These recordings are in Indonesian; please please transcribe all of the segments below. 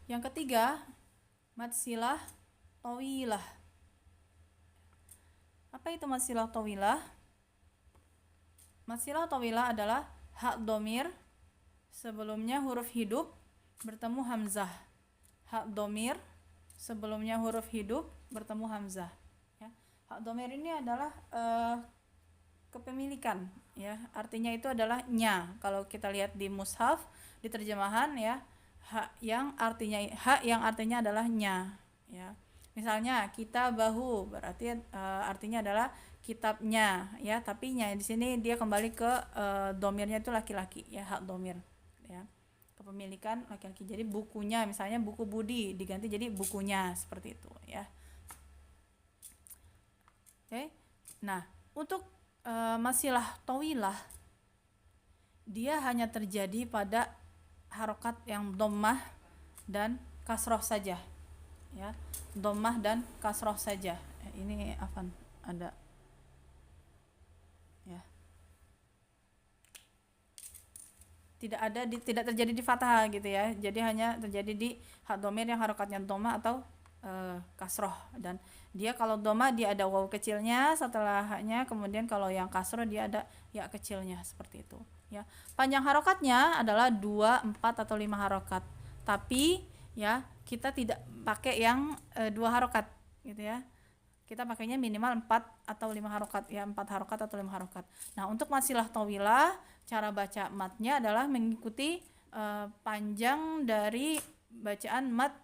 Yang ketiga, mad silah tawilah. Apa itu mad silah tawilah? Mad silah tawilah adalah hak domir sebelumnya huruf hidup bertemu hamzah. Hak domir sebelumnya huruf hidup bertemu hamzah. Ya. Hak domir ini adalah kepemilikan, ya. Artinya itu adalah nya. Kalau kita lihat di mushaf, di terjemahan, ya, hak yang artinya adalah nya, ya. Misalnya kita bahu berarti artinya adalah kitabnya, ya, tapi nya di sini dia kembali ke domirnya itu laki-laki, ya, hak domir, ya, kepemilikan laki-laki. Jadi bukunya, misalnya buku Budi diganti jadi bukunya, seperti itu, ya. Oke. Nah, untuk masilah tawilah dia hanya terjadi pada harokat yang dhammah dan kasroh saja, ya, dhammah dan kasroh saja. Ini afan ada, ya, tidak terjadi di fathah gitu, ya. Jadi hanya terjadi di hak domir yang harokatnya dhammah atau kasroh. Dan dia kalau dhammah dia ada waw kecilnya setelah haknya, kemudian kalau yang kasroh dia ada ya kecilnya, seperti itu, ya. Panjang harokatnya adalah 2, 4 atau 5 harokat, tapi, ya, kita tidak pakai yang 2 harokat gitu, ya. Kita pakainya minimal 4 atau 5 harokat, ya, 4 harokat atau 5 harokat. Nah, untuk masilah tawilah cara baca matnya adalah mengikuti panjang dari bacaan mat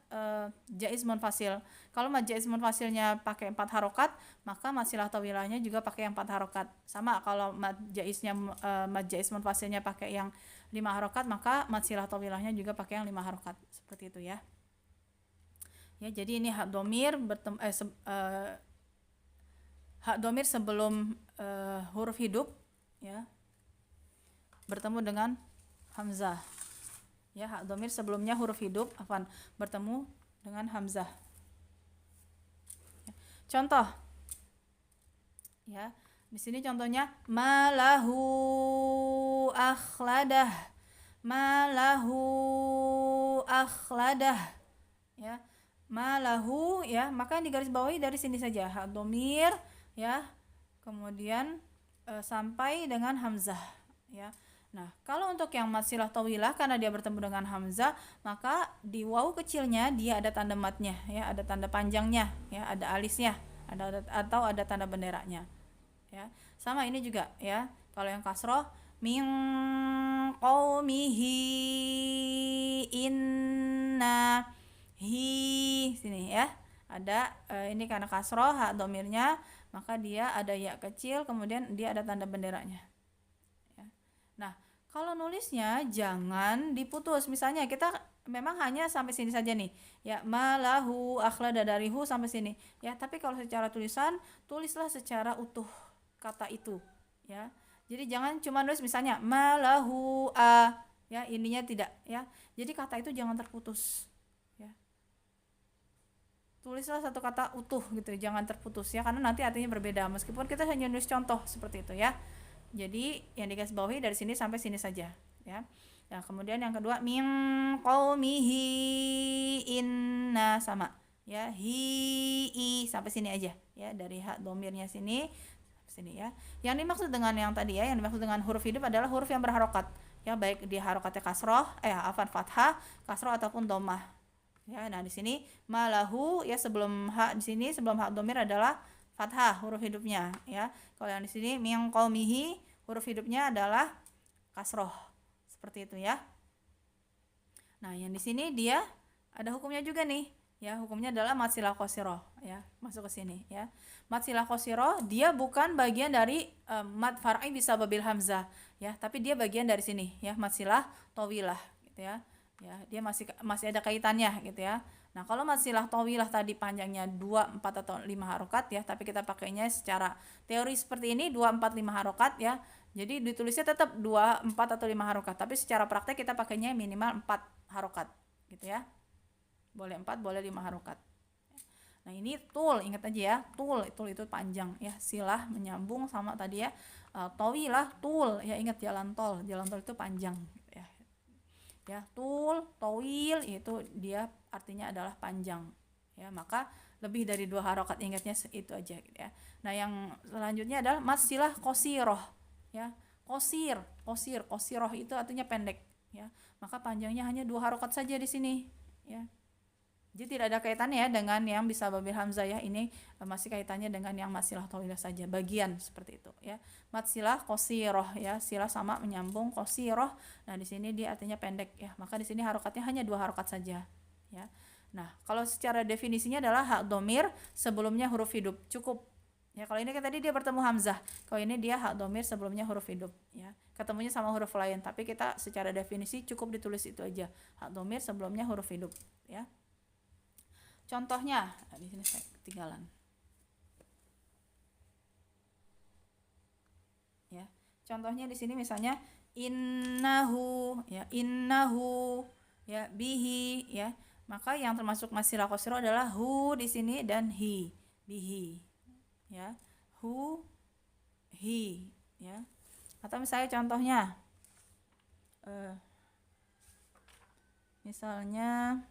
jaiz munfasil. Kalau mat jaiz munfasilnya pakai 4 harokat, maka masilah tawilahnya juga pakai yang 4 harokat. Sama kalau mat jaiz munfasilnya pakai yang 5 harokat, maka masilah tawilahnya juga pakai yang 5 harokat. Seperti itu, ya. Ya, jadi ini hak domir hak domir sebelum huruf hidup, ya, bertemu dengan hamzah, ya. Hak domir sebelumnya huruf hidup bertemu dengan hamzah, ya. Contoh, ya, di sini contohnya malahu akhladah, malahu akhladah, ya, malahu, ya, maka yang digarisbawahi dari sini saja hak domir, ya, kemudian sampai dengan hamzah, ya. Nah, kalau untuk yang masilah tawilah karena dia bertemu dengan hamzah, maka di waw kecilnya dia ada tanda matnya, ya, ada tanda panjangnya, ya, ada alisnya, atau ada tanda benderanya, ya. Sama ini juga, ya. Kalau yang kasroh min qaumihi inna hi, sini, ya, ada ini karena kasroh hak domirnya, maka dia ada ya kecil, kemudian dia ada tanda benderanya, ya. Nah, kalau nulisnya jangan diputus. Misalnya kita memang hanya sampai sini saja nih, ya, malahu akhlada dari hu sampai sini, ya. Tapi kalau secara tulisan, tulislah secara utuh kata itu, ya. Jadi jangan cuma nulis misalnya malahu a, ya, ininya tidak, ya. Jadi kata itu jangan terputus, ya. Tulislah satu kata utuh gitu, jangan terputus, ya, karena nanti artinya berbeda meskipun kita hanya nulis contoh seperti itu, ya. Jadi yang digarisbawahi dari sini sampai sini saja, ya. Nah, kemudian yang kedua min qaumihi inna, sama, ya, hi sampai sini aja, ya, dari hak domirnya sini sampai sini, ya. Yang dimaksud dengan yang tadi, ya, yang dimaksud dengan huruf hidup adalah huruf yang berharokat, ya, baik di harokatnya kasroh, fathah, kasroh ataupun dhammah, ya. Nah, di sini malahu, ya, sebelum hak di sini sebelum hak domir adalah fathah huruf hidupnya, ya. Kalau yang di sini min qaumihi huruf hidupnya adalah kasroh, seperti itu, ya. Nah, yang di sini dia ada hukumnya juga nih, ya. Hukumnya adalah mad silah qasirah, ya. Masuk ke sini, ya. Mad silah qasirah dia bukan bagian dari mad far'i bisababil hamzah, ya, tapi dia bagian dari sini, ya, mad silah tawilah gitu, ya. Ya, dia masih ada kaitannya gitu, ya. Nah, kalau masilah tawilah tadi panjangnya 2, 4 atau 5 harokat, ya, tapi kita pakainya secara teori seperti ini 2, 4, 5 harokat, ya. Jadi ditulisnya tetap 2, 4 atau 5 harokat, tapi secara praktek kita pakainya minimal 4 harokat gitu, ya. Boleh 4, boleh 5 harokat. Nah, ini tul, ingat aja, ya, tul itu panjang, ya. Silah menyambung sama tadi, ya, tawilah tul, ya, ingat jalan tol itu panjang, ya. ya. Tul, tawil itu dia artinya adalah panjang, ya. Maka lebih dari 2 harokat, ingatnya itu aja gitu ya. Nah yang selanjutnya adalah mad silah qasiroh, ya. Qasiroh itu artinya pendek, ya. Maka panjangnya hanya 2 harokat saja di sini, ya. Jadi tidak ada kaitannya ya dengan yang bisa babil hamzah ya. Ini masih kaitannya dengan yang mad silah tawilah saja, bagian seperti itu ya. Mad silah qasiroh ya, silah sama menyambung, qasiroh. Nah, di sini dia artinya pendek ya. Maka di sini harokatnya hanya 2 harokat saja ya. Nah, kalau secara definisinya adalah hak domir sebelumnya huruf hidup, cukup. Ya, kalau ini kan tadi dia bertemu hamzah. Kalau ini dia hak domir sebelumnya huruf hidup ya. Ketemunya sama huruf lain, tapi kita secara definisi cukup ditulis itu aja. Hak domir sebelumnya huruf hidup ya. Contohnya, di sini saya ketinggalan. Ya. Contohnya di sini misalnya innahu ya, bihi ya. Maka yang termasuk masilah qasroh adalah hu di sini dan hi, bihi. Ya. Hu, hi ya. Atau misalnya contohnya misalnya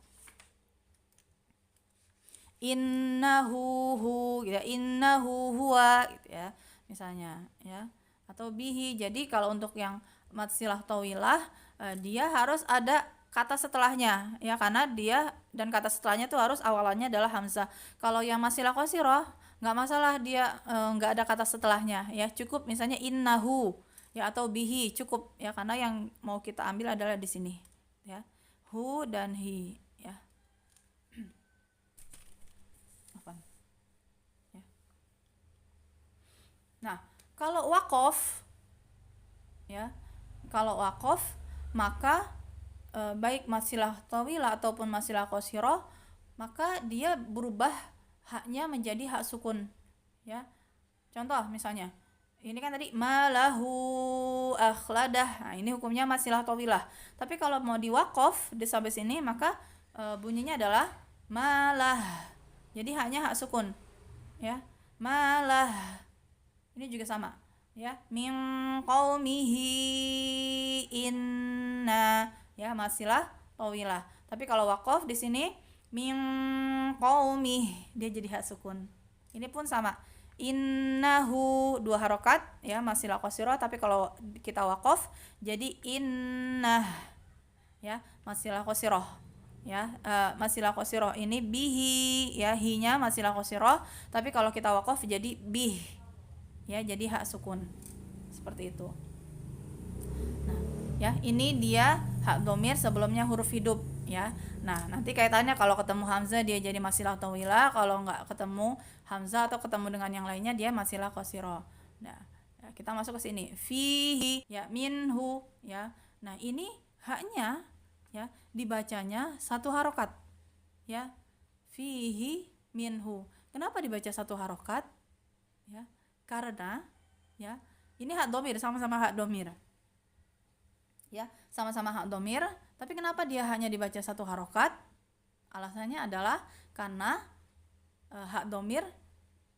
innahu ya, innahu huwa gitu ya misalnya ya, atau bihi. Jadi kalau untuk yang mad silah tawilah dia harus ada kata setelahnya ya, karena dia dan kata setelahnya tuh harus awalannya adalah hamzah. Kalau yang masilah qasirah nggak masalah dia nggak ada kata setelahnya ya, cukup misalnya innahu ya atau bihi cukup ya, karena yang mau kita ambil adalah di sini ya, hu dan hi ya. Nah, kalau wakof ya, kalau wakof maka baik masilah tawilah ataupun masilah qasirah, maka dia berubah haknya menjadi hak sukun ya. Contoh misalnya ini kan tadi malahu akhladah. Nah, ini hukumnya masilah tawilah. Tapi kalau mau diwakof di sampai sini maka bunyinya adalah malah. Jadi haknya hak sukun ya. Malah. Ini juga sama ya, min qaumihi inna ya, masilah tawilah. Tapi kalau waqaf di sini min qaumih dia jadi hak sukun. Ini pun sama. Innahu 2 harokat ya, masilah qasirah, tapi kalau kita waqaf jadi innah ya, masilah qasirah ya. Masilah qasirah ini bihi ya, hinya masilah qasirah, tapi kalau kita waqaf jadi bih ya, jadi hak sukun seperti itu. Nah ya, ini dia hak domir sebelumnya huruf hidup ya. Nah nanti kaitannya kalau ketemu hamzah dia jadi masilah tawilah, kalau nggak ketemu hamzah atau ketemu dengan yang lainnya dia masilah qasirah. Nah ya, kita masuk ke sini fihi ya, minhu ya. Nah ini haknya ya dibacanya 1 harokat ya, fihi minhu. Kenapa dibaca 1 harokat ya? Karena ya ini hak domir, sama-sama hak domir ya, sama-sama hak domir. Tapi kenapa dia hanya dibaca 1 harokat? Alasannya adalah karena hak domir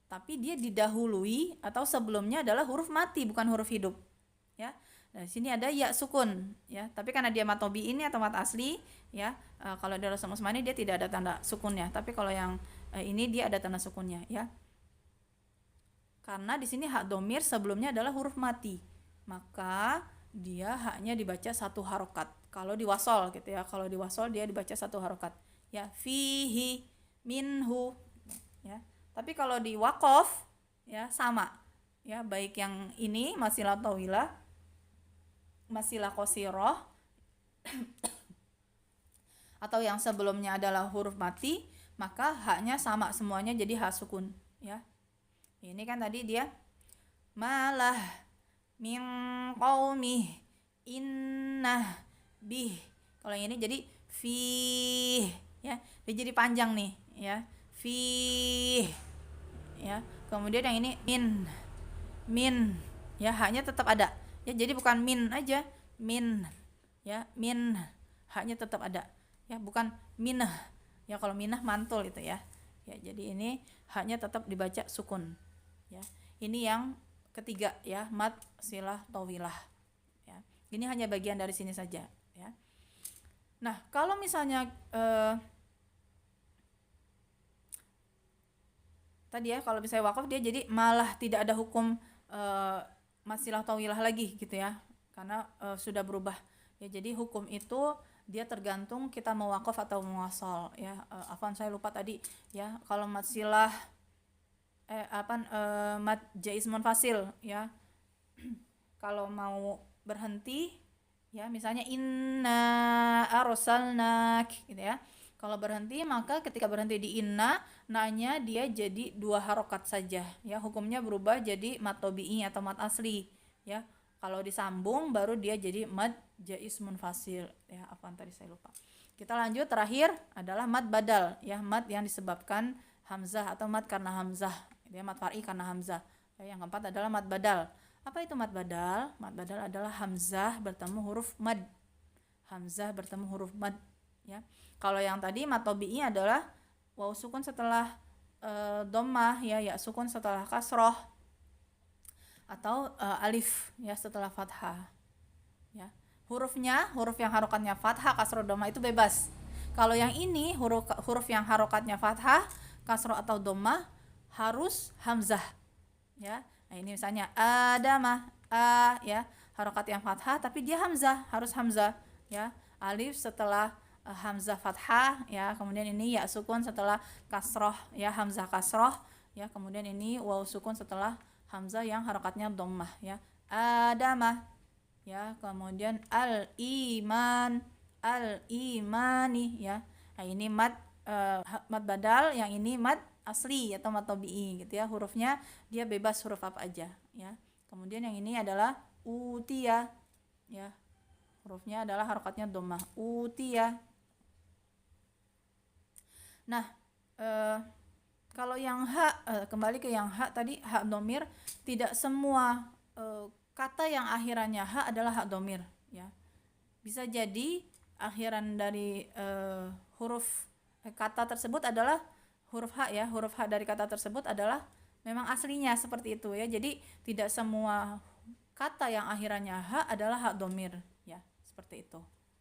tapi dia didahului atau sebelumnya adalah huruf mati, bukan huruf hidup ya. Nah, sini ada ya sukun ya, tapi karena dia mat tobi ini atau mat asli ya, kalau di Rasul Usmani dia tidak ada tanda sukunnya, tapi kalau yang ini dia ada tanda sukunnya ya. Karena di sini hak domir sebelumnya adalah huruf mati, maka dia haknya dibaca 1 harokat. Kalau di wasol gitu ya, kalau di wasol dia dibaca 1 harokat ya, fihi minhu ya. Tapi kalau di wakof ya sama ya, baik yang ini masilah tawilah, masilah qasirah atau yang sebelumnya adalah huruf mati, maka haknya sama semuanya jadi hak sukun ya. Ini kan tadi dia malah min qaumih innah bih. Kalau yang ini jadi fi ya, dia jadi panjang nih ya, fi ya. Kemudian yang ini min ya, haknya tetap ada ya, jadi bukan min aja, min ya, min haknya tetap ada ya, bukan minah ya. Kalau minah mantul itu ya. Ya, jadi ini haknya tetap dibaca sukun ya. Ini yang ketiga ya, mad silah tawilah ya. Ini hanya bagian dari sini saja ya. Nah, kalau misalnya tadi ya, kalau misalnya wakaf dia jadi malah tidak ada hukum masilah tawilah lagi gitu ya, karena sudah berubah ya. Jadi hukum itu dia tergantung kita mau wakaf atau mau wasol ya. Afwan, saya lupa tadi ya, kalau masilah mat jaiz munfasil ya, kalau mau berhenti ya, misalnya inna arsalnak gitu ya, kalau berhenti maka ketika berhenti di inna, nanya dia jadi 2 harokat saja ya, hukumnya berubah jadi mat tobi'i atau mat asli ya. Kalau disambung baru dia jadi mat jaiz munfasil ya. Apaan tadi saya lupa. Kita lanjut, terakhir adalah mat badal ya, mat yang disebabkan hamzah atau mat karena hamzah ya, mat far'i karena hamzah ya. Yang keempat adalah mat badal. Apa itu mat badal? Mat badal adalah hamzah bertemu huruf mad. Hamzah bertemu huruf mad ya. Kalau yang tadi mat tobi'i adalah waw sukun setelah dhammah ya, ya sukun setelah kasroh, atau alif ya setelah fathah ya. Hurufnya, huruf yang harokatnya fathah, kasroh, dhammah itu bebas. Kalau yang ini huruf yang harokatnya fathah, kasroh atau dhammah harus hamzah ya. Nah, ini misalnya adamah, ya, harokat yang fathah tapi dia hamzah, harus hamzah ya. Alif setelah hamzah fathah ya, kemudian ini ya sukun setelah kasroh ya, hamzah kasroh ya, kemudian ini waw sukun setelah hamzah yang harokatnya dhammah ya. Adamah ya, kemudian al imani ya. Nah, ini mat badal, yang ini mat asli atau mat tabi'i gitu ya, hurufnya dia bebas huruf apa aja ya. Kemudian yang ini adalah utia ya, hurufnya adalah harokatnya dhammah, utia. Nah, kalau yang hak, kembali ke yang hak tadi, hak domir, tidak semua kata yang akhirannya hak adalah hak domir ya. Bisa jadi akhiran dari huruf kata tersebut adalah huruf hak ya, huruf hak dari kata tersebut adalah memang aslinya seperti itu ya. Jadi tidak semua kata yang akhirannya hak adalah hak domir ya, seperti itu.